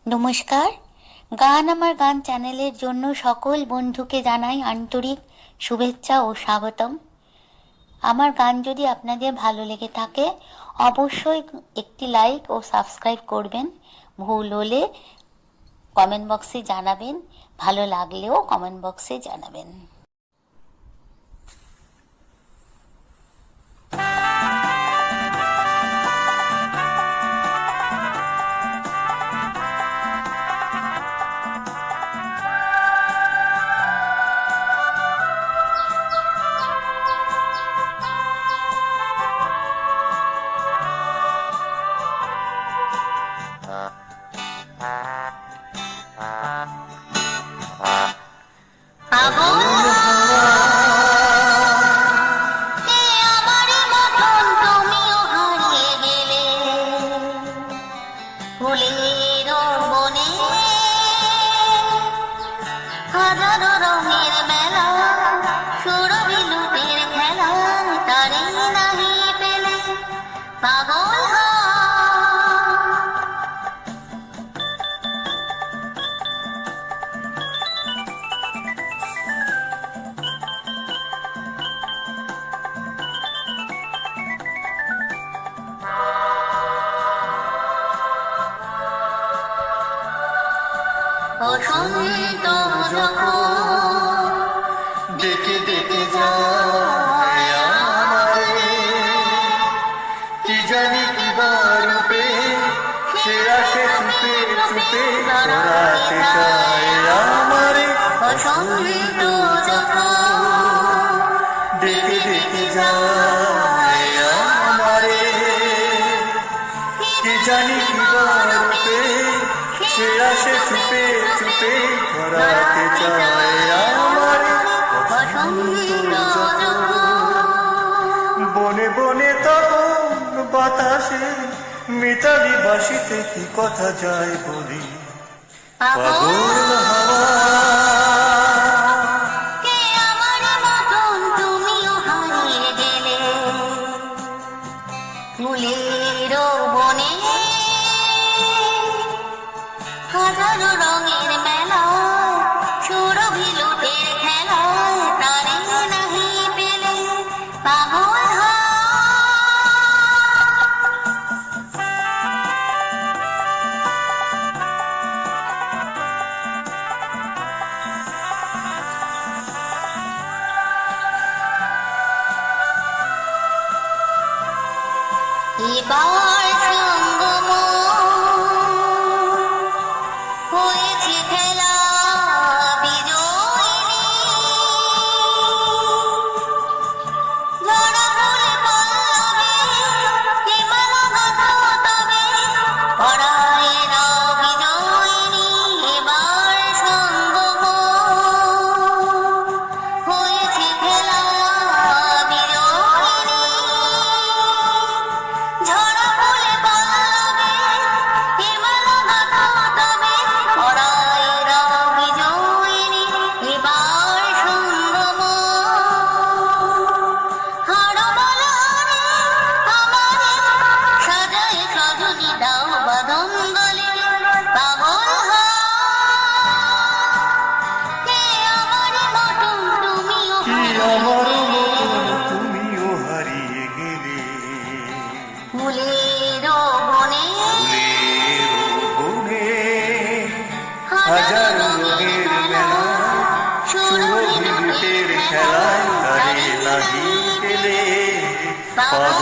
নমস্কার। গান আমার গান চ্যানেলের জন্য সকল বন্ধুকে জানাই আন্তরিক শুভেচ্ছা ও স্বাগতম। আমার গান যদি আপনাদের ভালো লেগে থাকে অবশ্যই একটি লাইক ও সাবস্ক্রাইব করবেন। ভুল হলে কমেন্ট বক্সে জানাবেন, ভালো লাগলেও কমেন্ট বক্সে জানাবেন। হাজারো রঙের মেলা, সুরভি লুটের খেলা, তারে নাহি পেলে পাগল বসন্ত যখন ডেকে ডেকে যায় আমারে, কি জানি কি রূপে সে আসে চুপে চুপে চড়াতে চায় আমারে। বসন্ত যখন ডেকে ডেকে যায় আমারে, কি জানি কি রূপে সে আসে চুপে চুপে চড়াতে চায় আমারে। বনে বনে তখন বাতাসে মিতালি বাসিতে কি কথা যায় বলি, পাগল হাওয়া কে আমার মতন তুমিও হারিয়ে গেলে ফুলের বনে, হাজারো রঙের মেলা, সুরভি লুটের খেলা, তারে নাহি পেলে পাগল এবার সঙ্গম হয়েছে খেলা বিজয়িনী, ঝরা ফুলে পল্লবে হিমালয় তবে পরায়েরা বিজয়িনী। এবার সঙ্গম হয়েছে খেলা বিজয়িনী, ঝরা ফুলে পল্লবে হিমালয় তবে পরায়েরা বিজয়িনী। এবার সঙ্গম হারমালা আমারে সাজায় সজনী দাও বাঁধন গলে, পাগল কে আমার মতন তুমিও কি আমার মতন তুমিও হারিয়ে গেলে ফুলের বনে, ফুলের বনে, হাজার রঙের মেলা, সুরভি লুটের খেলায় তারে নাহি পেলে পাগল